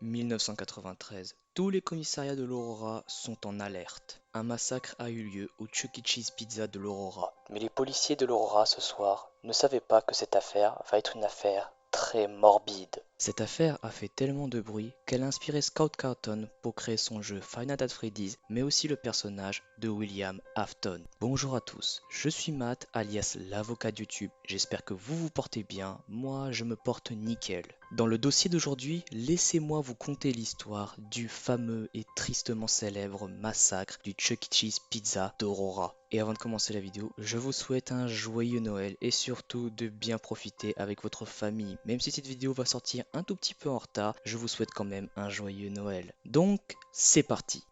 1993. Tous les commissariats de l'Aurora sont en alerte. Un massacre a eu lieu au Chuck E. Cheese Pizza de l'Aurora. Mais les policiers de l'Aurora ce soir ne savaient pas que cette affaire va être une affaire très morbide. Cette affaire a fait tellement de bruit qu'elle a inspiré Scout Carton pour créer son jeu Five Nights at Freddy's, mais aussi le personnage de William Afton. Bonjour à tous, je suis Matt, alias l'avocat de YouTube. J'espère que vous vous portez bien, moi je me porte nickel. Dans le dossier d'aujourd'hui, laissez-moi vous conter l'histoire du fameux et tristement célèbre massacre du Chuck E. Cheese Pizza d'Aurora. Et avant de commencer la vidéo, je vous souhaite un joyeux Noël et surtout de bien profiter avec votre famille. Même si cette vidéo va sortir un tout petit peu en retard, je vous souhaite quand même un joyeux Noël. Donc, c'est parti.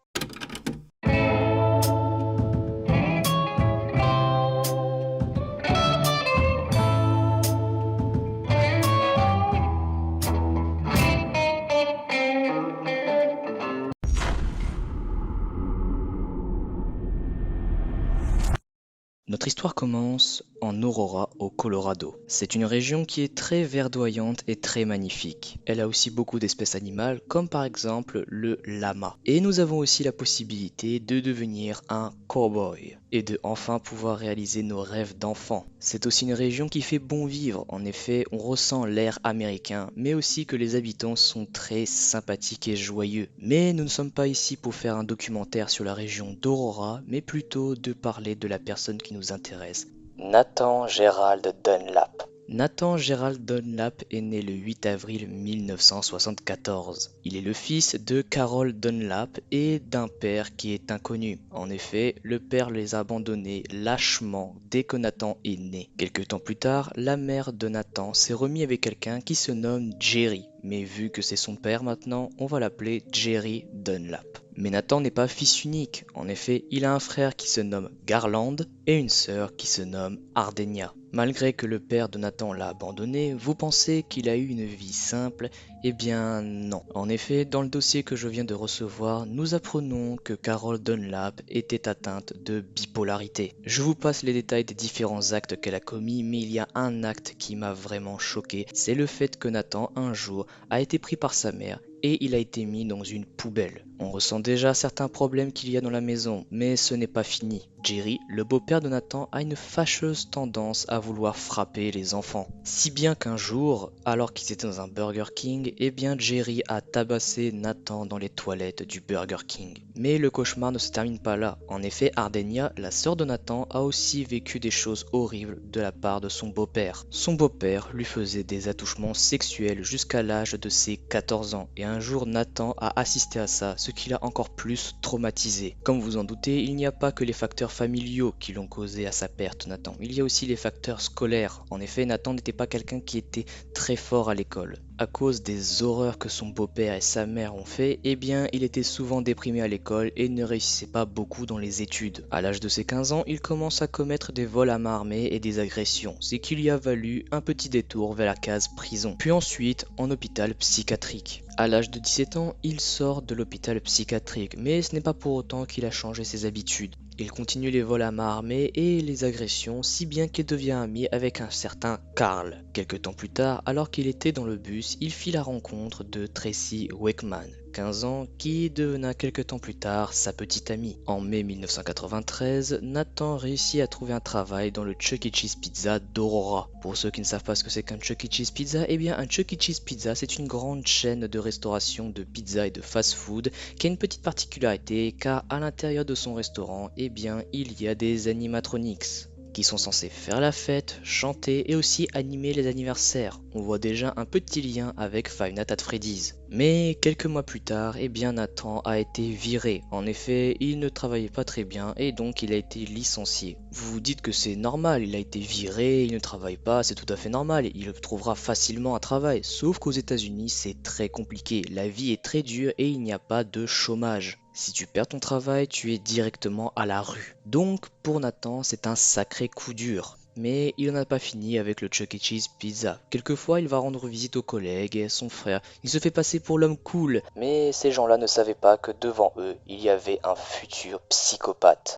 Notre histoire commence en Aurora, au Colorado. C'est une région qui est très verdoyante et très magnifique. Elle a aussi beaucoup d'espèces animales, comme par exemple le lama. Et nous avons aussi la possibilité de devenir un cowboy et de enfin pouvoir réaliser nos rêves d'enfant. C'est aussi une région qui fait bon vivre. En effet, on ressent l'air américain, mais aussi que les habitants sont très sympathiques et joyeux. Mais nous ne sommes pas ici pour faire un documentaire sur la région d'Aurora, mais plutôt de parler de la personne qui nous intéresse. Nathan Gerald Dunlap. Nathan Gerald Dunlap est né le 8 avril 1974. Il est le fils de Carol Dunlap et d'un père qui est inconnu. En effet, le père les a abandonnés lâchement dès que Nathan est né. Quelque temps plus tard, la mère de Nathan s'est remise avec quelqu'un qui se nomme Jerry. Mais vu que c'est son père maintenant, on va l'appeler Jerry Dunlap. Mais Nathan n'est pas fils unique. En effet, il a un frère qui se nomme Garland et une sœur qui se nomme Ardenia. Malgré que le père de Nathan l'a abandonné, vous pensez qu'il a eu une vie simple? Eh bien non. En effet, dans le dossier que je viens de recevoir, nous apprenons que Carol Dunlap était atteinte de bipolarité. Je vous passe les détails des différents actes qu'elle a commis, mais il y a un acte qui m'a vraiment choqué. C'est le fait que Nathan, un jour, a été pris par sa mère et il a été mis dans une poubelle. On ressent déjà certains problèmes qu'il y a dans la maison, mais ce n'est pas fini. Jerry, le beau-père de Nathan, a une fâcheuse tendance à vouloir frapper les enfants. Si bien qu'un jour, alors qu'ils étaient dans un Burger King, eh bien Jerry a tabassé Nathan dans les toilettes du Burger King. Mais le cauchemar ne se termine pas là. En effet, Ardenia, la sœur de Nathan, a aussi vécu des choses horribles de la part de son beau-père. Son beau-père lui faisait des attouchements sexuels jusqu'à l'âge de ses 14 ans. Et un jour, Nathan a assisté à ça, ce qui l'a encore plus traumatisé. Comme vous en doutez, il n'y a pas que les facteurs familiaux qui l'ont causé à sa perte, Nathan. Il y a aussi les facteurs scolaires. En effet, Nathan n'était pas quelqu'un qui était très fort à l'école. À cause des horreurs que son beau-père et sa mère ont fait, eh bien, il était souvent déprimé à l'école et ne réussissait pas beaucoup dans les études. À l'âge de ses 15 ans, il commence à commettre des vols à main armée et des agressions, ce qui lui a valu un petit détour vers la case prison, puis ensuite en hôpital psychiatrique. À l'âge de 17 ans, il sort de l'hôpital psychiatrique, mais ce n'est pas pour autant qu'il a changé ses habitudes. Il continue les vols à main armée et les agressions, si bien qu'il devient ami avec un certain Carl. Quelque temps plus tard, alors qu'il était dans le bus, il fit la rencontre de Tracy Wakeman, 15 ans, qui devena quelque temps plus tard sa petite amie. En mai 1993, Nathan réussit à trouver un travail dans le Chuck E. Cheese Pizza d'Aurora. Pour ceux qui ne savent pas ce que c'est qu'un Chuck E. Cheese Pizza, eh bien un Chuck E. Cheese Pizza, c'est une grande chaîne de restauration de pizza et de fast-food qui a une petite particularité car à l'intérieur de son restaurant, eh bien il y a des animatronics qui sont censés faire la fête, chanter et aussi animer les anniversaires. On voit déjà un petit lien avec Five Nights at Freddy's. Mais quelques mois plus tard, eh bien Nathan a été viré. En effet, il ne travaillait pas très bien et donc il a été licencié. Vous vous dites que c'est normal, il a été viré, il ne travaille pas, c'est tout à fait normal, il trouvera facilement un travail. Sauf qu'aux États-Unis, c'est très compliqué. La vie est très dure et il n'y a pas de chômage. Si tu perds ton travail, tu es directement à la rue. Donc pour Nathan, c'est un sacré coup dur. Mais il n'en a pas fini avec le Chuck E. Cheese Pizza. Quelquefois, il va rendre visite aux collègues et à son frère. Il se fait passer pour l'homme cool. Mais ces gens-là ne savaient pas que devant eux, il y avait un futur psychopathe.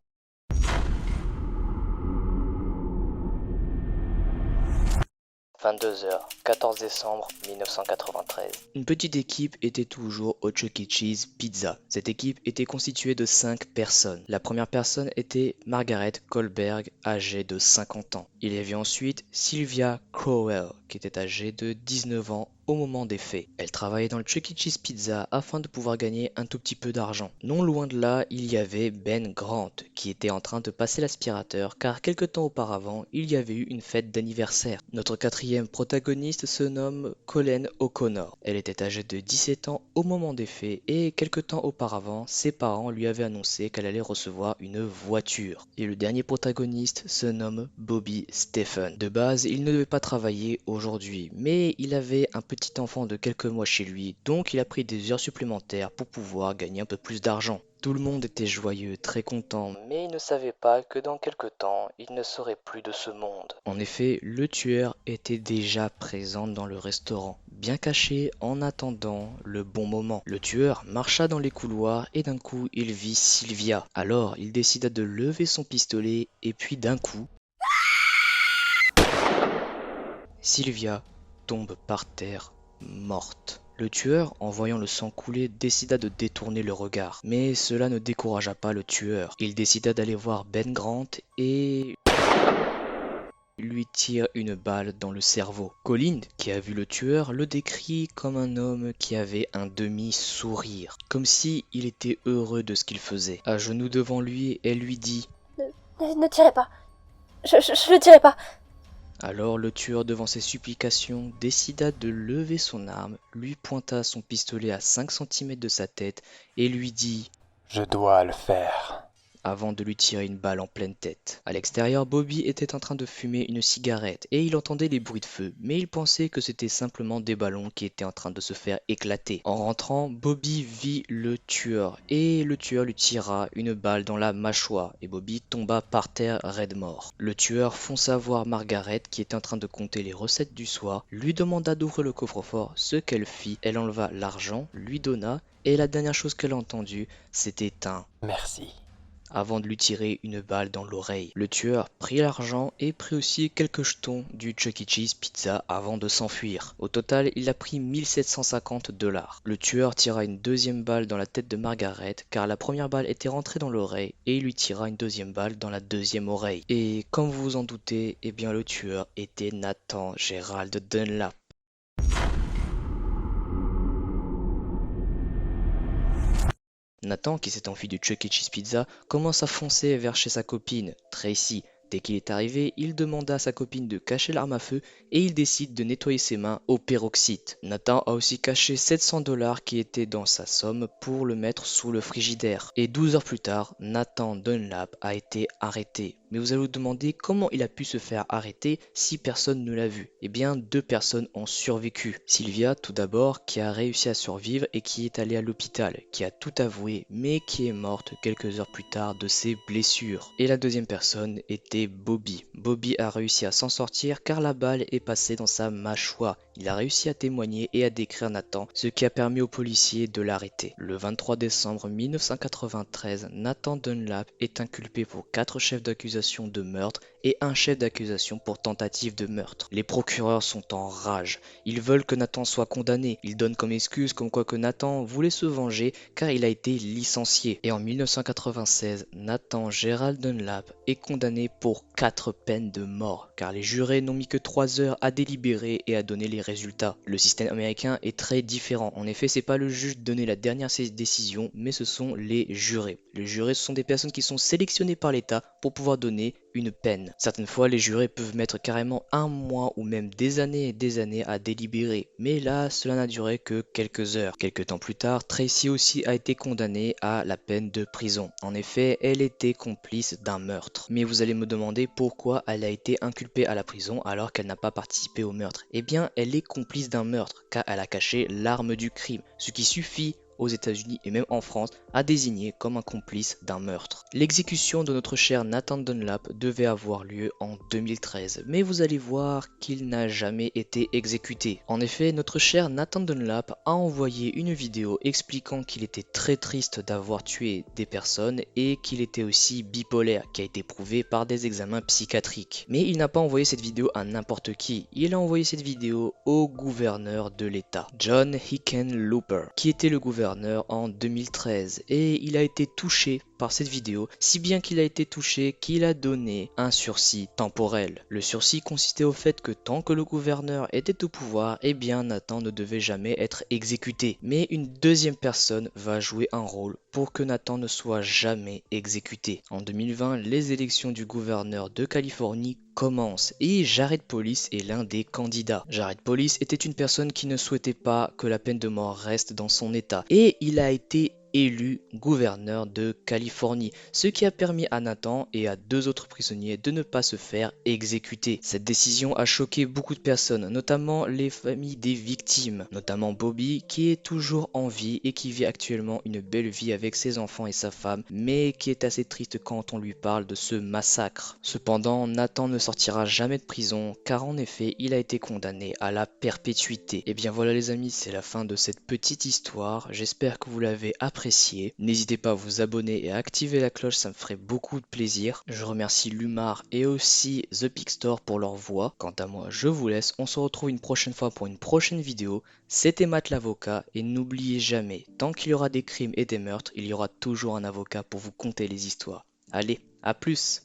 22h, 14 décembre 1993. Une petite équipe était toujours au Chuck E. Cheese Pizza. Cette équipe était constituée de 5 personnes. La première personne était Margaret Goldberg, âgée de 50 ans. Il y avait ensuite Sylvia Crowell, qui était âgée de 19 ans au moment des faits. Elle travaillait dans le Chuck E. Cheese Pizza afin de pouvoir gagner un tout petit peu d'argent. Non loin de là, il y avait Ben Grant, qui était en train de passer l'aspirateur car quelque temps auparavant, il y avait eu une fête d'anniversaire. Notre quatrième protagoniste se nomme Colleen O'Connor. Elle était âgée de 17 ans au moment des faits et quelque temps auparavant, ses parents lui avaient annoncé qu'elle allait recevoir une voiture. Et le dernier protagoniste se nomme Bobby Stephen. De base, il ne devait pas travailler aujourd'hui, mais il avait un petit enfant de quelques mois chez lui, donc il a pris des heures supplémentaires pour pouvoir gagner un peu plus d'argent. Tout le monde était joyeux, très content, mais il ne savait pas que dans quelque temps, il ne serait plus de ce monde. En effet, le tueur était déjà présent dans le restaurant, bien caché en attendant le bon moment. Le tueur marcha dans les couloirs et d'un coup, il vit Sylvia. Alors, il décida de lever son pistolet et puis d'un coup, Sylvia tombe par terre, morte. Le tueur, en voyant le sang couler, décida de détourner le regard. Mais cela ne découragea pas le tueur. Il décida d'aller voir Ben Grant et lui tire une balle dans le cerveau. Colin, qui a vu le tueur, le décrit comme un homme qui avait un demi-sourire, comme si il était heureux de ce qu'il faisait. À genoux devant lui, elle lui dit Ne tirez pas. Je ne tirerai pas. Alors le tueur, devant ses supplications, décida de lever son arme, lui pointa son pistolet à 5 cm de sa tête et lui dit « Je dois le faire. » avant de lui tirer une balle en pleine tête. À l'extérieur, Bobby était en train de fumer une cigarette et il entendait les bruits de feu, mais il pensait que c'était simplement des ballons qui étaient en train de se faire éclater. En rentrant, Bobby vit le tueur et le tueur lui tira une balle dans la mâchoire et Bobby tomba par terre raide mort. Le tueur fonça voir Margaret qui était en train de compter les recettes du soir, lui demanda d'ouvrir le coffre-fort, ce qu'elle fit. Elle enleva l'argent, lui donna et la dernière chose qu'elle a entendue, c'était un « Merci. » avant de lui tirer une balle dans l'oreille. Le tueur prit l'argent et prit aussi quelques jetons du Chuck E. Cheese Pizza avant de s'enfuir. Au total, il a pris 1750 $. Le tueur tira une deuxième balle dans la tête de Margaret car la première balle était rentrée dans l'oreille et il lui tira une deuxième balle dans la deuxième oreille. Et comme vous vous en doutez, eh bien le tueur était Nathan Gerald Dunlap. Nathan, qui s'est enfui du Chuck E. Cheese Pizza, commence à foncer vers chez sa copine, Tracy. Dès qu'il est arrivé, il demanda à sa copine de cacher l'arme à feu et il décide de nettoyer ses mains au peroxyde. Nathan a aussi caché 700 $ qui étaient dans sa somme pour le mettre sous le frigidaire. Et 12 heures plus tard, Nathan Dunlap a été arrêté. Mais vous allez vous demander comment il a pu se faire arrêter si personne ne l'a vu. Eh bien, 2 personnes ont survécu. Sylvia, tout d'abord, qui a réussi à survivre et qui est allée à l'hôpital, qui a tout avoué, mais qui est morte quelques heures plus tard de ses blessures. Et la deuxième personne était Bobby. Bobby a réussi à s'en sortir car la balle est passée dans sa mâchoire. Il a réussi à témoigner et à décrire Nathan, ce qui a permis aux policiers de l'arrêter. Le 23 décembre 1993, Nathan Dunlap est inculpé pour 4 chefs d'accusation de meurtre et un chef d'accusation pour tentative de meurtre. Les procureurs sont en rage. Ils veulent que Nathan soit condamné. Ils donnent comme excuse comme quoi que Nathan voulait se venger car il a été licencié. Et en 1996, Nathan Gerald Dunlap est condamné pour 4 peines de mort car les jurés n'ont mis que 3 heures à délibérer et à donner les résultats. Le système américain est très différent. En effet, c'est pas le juge de donner la dernière décision, mais ce sont les jurés. Les jurés, ce sont des personnes qui sont sélectionnées par l'État pour pouvoir donner une peine. Certaines fois, les jurés peuvent mettre carrément un mois ou même des années et des années à délibérer. Mais là, cela n'a duré que quelques heures. Quelques temps plus tard, Tracy aussi a été condamnée à la peine de prison. En effet, elle était complice d'un meurtre. Mais vous allez me demander pourquoi elle a été inculpée à la prison alors qu'elle n'a pas participé au meurtre. Eh bien, elle est complice d'un meurtre car elle a caché l'arme du crime. Ce qui suffit aux États-Unis et même en France a désigné comme un complice d'un meurtre. L'exécution de notre cher Nathan Dunlap devait avoir lieu en 2013, mais vous allez voir qu'il n'a jamais été exécuté. En effet, notre cher Nathan Dunlap a envoyé une vidéo expliquant qu'il était très triste d'avoir tué des personnes et qu'il était aussi bipolaire, qui a été prouvé par des examens psychiatriques. Mais il n'a pas envoyé cette vidéo à n'importe qui, il a envoyé cette vidéo au gouverneur de l'État, John Hickenlooper, qui était le gouverneur en 2013, et il a été touché par cette vidéo, si bien qu'il a été touché qu'il a donné un sursis temporel. Le sursis consistait au fait que tant que le gouverneur était au pouvoir, eh bien Nathan ne devait jamais être exécuté. Mais une deuxième personne va jouer un rôle pour que Nathan ne soit jamais exécuté. En 2020, les élections du gouverneur de Californie commencent et Jared Polis est l'un des candidats. Jared Polis était une personne qui ne souhaitait pas que la peine de mort reste dans son état et il a été élu gouverneur de Californie, ce qui a permis à Nathan et à deux autres prisonniers de ne pas se faire exécuter. Cette décision a choqué beaucoup de personnes, notamment les familles des victimes, notamment Bobby qui est toujours en vie et qui vit actuellement une belle vie avec ses enfants et sa femme, mais qui est assez triste quand on lui parle de ce massacre. Cependant, Nathan ne sortira jamais de prison car en effet il a été condamné à la perpétuité. Et bien voilà les amis, c'est la fin de cette petite histoire, j'espère que vous l'avez appréciée. N'hésitez pas à vous abonner et à activer la cloche, ça me ferait beaucoup de plaisir. Je remercie Lumar et aussi The Pig Store pour leur voix. Quant à moi, je vous laisse, on se retrouve une prochaine fois pour une prochaine vidéo. C'était Matt l'avocat et n'oubliez jamais, tant qu'il y aura des crimes et des meurtres, il y aura toujours un avocat pour vous conter les histoires. Allez, à plus!